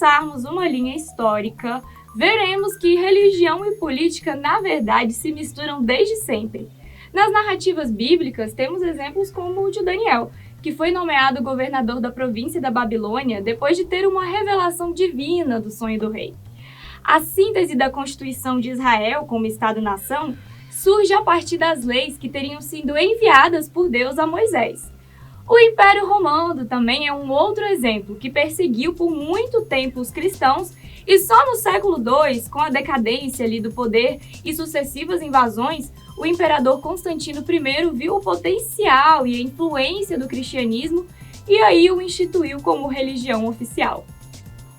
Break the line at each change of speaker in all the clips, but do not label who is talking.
traçarmos uma linha histórica, veremos que religião e política, na verdade, se misturam desde sempre. Nas narrativas bíblicas, temos exemplos como o de Daniel, que foi nomeado governador da província da Babilônia depois de ter uma revelação divina do sonho do rei. A síntese da Constituição de Israel como Estado-nação surge a partir das leis que teriam sido enviadas por Deus a Moisés. O Império Romano também é um outro exemplo que perseguiu por muito tempo os cristãos e só no século II, com a decadência ali do poder e sucessivas invasões, o imperador Constantino I viu o potencial e a influência do cristianismo e aí o instituiu como religião oficial.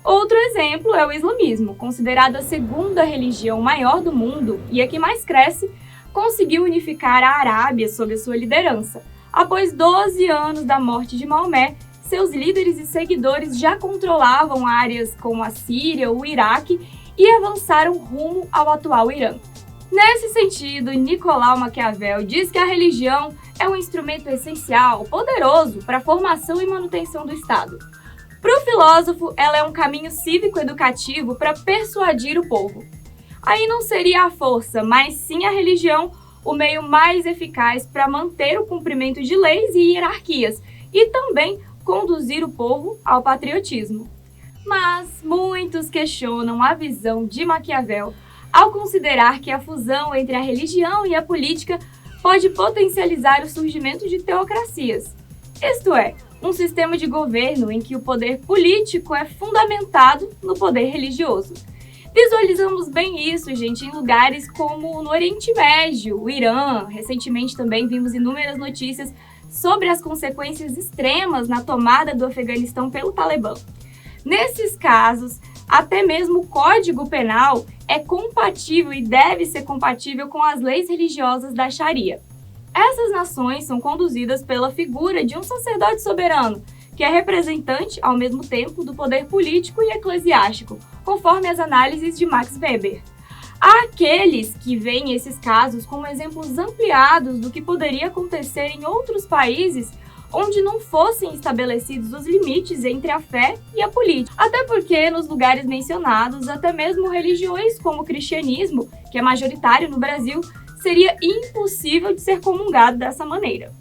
Outro exemplo é o islamismo, considerado a segunda religião maior do mundo e a que mais cresce, conseguiu unificar a Arábia sob a sua liderança. Após 12 anos da morte de Maomé, seus líderes e seguidores já controlavam áreas como a Síria ou o Iraque e avançaram rumo ao atual Irã. Nesse sentido, Nicolau Maquiavel diz que a religião é um instrumento essencial, poderoso para a formação e manutenção do Estado. Para o filósofo, ela é um caminho cívico-educativo para persuadir o povo. Aí não seria a força, mas sim a religião, o meio mais eficaz para manter o cumprimento de leis e hierarquias e também conduzir o povo ao patriotismo. Mas muitos questionam a visão de Maquiavel ao considerar que a fusão entre a religião e a política pode potencializar o surgimento de teocracias, isto é, um sistema de governo em que o poder político é fundamentado no poder religioso. Visualizamos bem isso, gente, em lugares como no Oriente Médio, o Irã. Recentemente também vimos inúmeras notícias sobre as consequências extremas na tomada do Afeganistão pelo Talibã. Nesses casos, até mesmo o Código Penal é compatível e deve ser compatível com as leis religiosas da Sharia. Essas nações são conduzidas pela figura de um sacerdote soberano, que é representante, ao mesmo tempo, do poder político e eclesiástico, conforme as análises de Max Weber. Há aqueles que veem esses casos como exemplos ampliados do que poderia acontecer em outros países onde não fossem estabelecidos os limites entre a fé e a política. Até porque, nos lugares mencionados, até mesmo religiões como o cristianismo, que é majoritário no Brasil, seria impossível de ser comungado dessa maneira.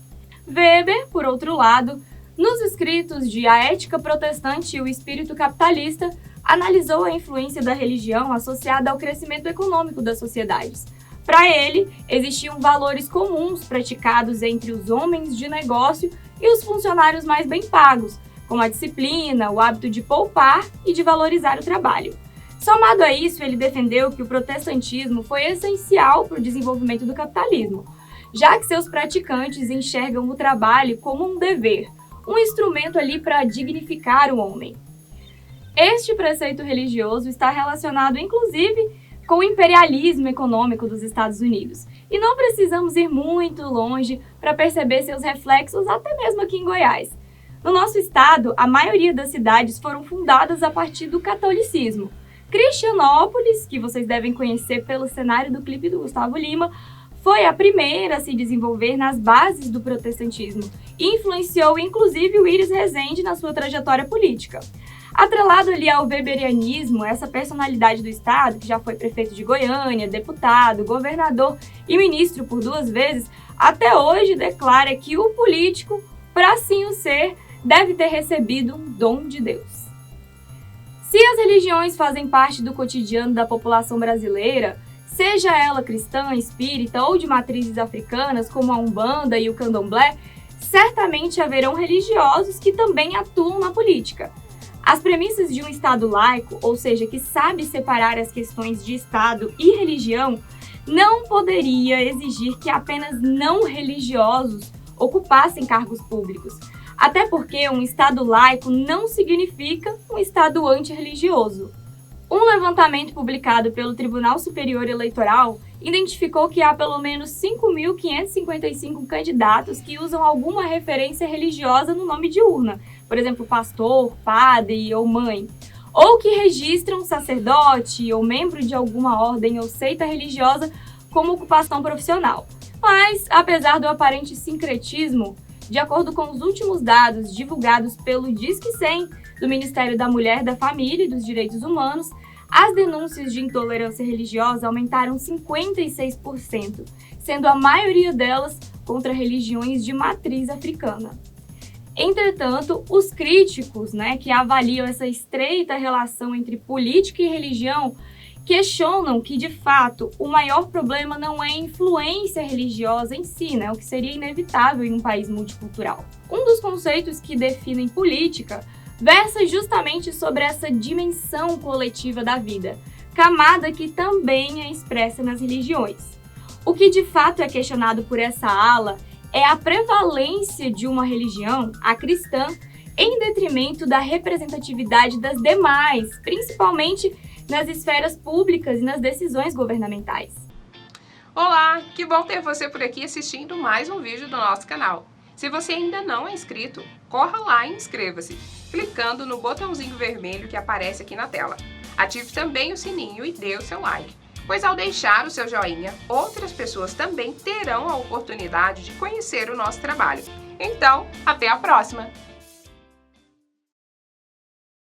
Weber, por outro lado, nos escritos de A Ética Protestante e o Espírito Capitalista, analisou a influência da religião associada ao crescimento econômico das sociedades. Para ele, existiam valores comuns praticados entre os homens de negócio e os funcionários mais bem pagos, como a disciplina, o hábito de poupar e de valorizar o trabalho. Somado a isso, ele defendeu que o protestantismo foi essencial para o desenvolvimento do capitalismo, já que seus praticantes enxergam o trabalho como um dever, um instrumento ali para dignificar o homem. Este preceito religioso está relacionado, inclusive, com o imperialismo econômico dos Estados Unidos. E não precisamos ir muito longe para perceber seus reflexos até mesmo aqui em Goiás. No nosso estado, a maioria das cidades foram fundadas a partir do catolicismo. Cristianópolis, que vocês devem conhecer pelo cenário do clipe do Gustavo Lima, foi a primeira a se desenvolver nas bases do protestantismo e influenciou inclusive o Íris Rezende na sua trajetória política. Atrelado ali ao weberianismo, essa personalidade do estado, que já foi prefeito de Goiânia, deputado, governador e ministro por 2 vezes, até hoje declara que o político, para assim o ser, deve ter recebido um dom de Deus. Se as religiões fazem parte do cotidiano da população brasileira, seja ela cristã, espírita ou de matrizes africanas, como a Umbanda e o Candomblé, certamente haverão religiosos que também atuam na política. As premissas de um Estado laico, ou seja, que sabe separar as questões de Estado e religião, não poderia exigir que apenas não religiosos ocupassem cargos públicos. Até porque um Estado laico não significa um Estado antirreligioso. Um levantamento publicado pelo Tribunal Superior Eleitoral identificou que há pelo menos 5.555 candidatos que usam alguma referência religiosa no nome de urna, por exemplo, pastor, padre ou mãe, ou que registram sacerdote ou membro de alguma ordem ou seita religiosa como ocupação profissional. Mas, apesar do aparente sincretismo, de acordo com os últimos dados divulgados pelo Disque 100, do Ministério da Mulher, da Família e dos Direitos Humanos, as denúncias de intolerância religiosa aumentaram 56%, sendo a maioria delas contra religiões de matriz africana. Entretanto, os críticos, que avaliam essa estreita relação entre política e religião, questionam que, de fato, o maior problema não é a influência religiosa em si, o que seria inevitável em um país multicultural. Um dos conceitos que definem política versa justamente sobre essa dimensão coletiva da vida, camada que também é expressa nas religiões. O que de fato é questionado por essa ala é a prevalência de uma religião, a cristã, em detrimento da representatividade das demais, principalmente nas esferas públicas e nas decisões governamentais.
Olá, que bom ter você por aqui assistindo mais um vídeo do nosso canal. Se você ainda não é inscrito, corra lá e inscreva-se, clicando no botãozinho vermelho que aparece aqui na tela. Ative também o sininho e dê o seu like, pois ao deixar o seu joinha, outras pessoas também terão a oportunidade de conhecer o nosso trabalho. Então, até a próxima!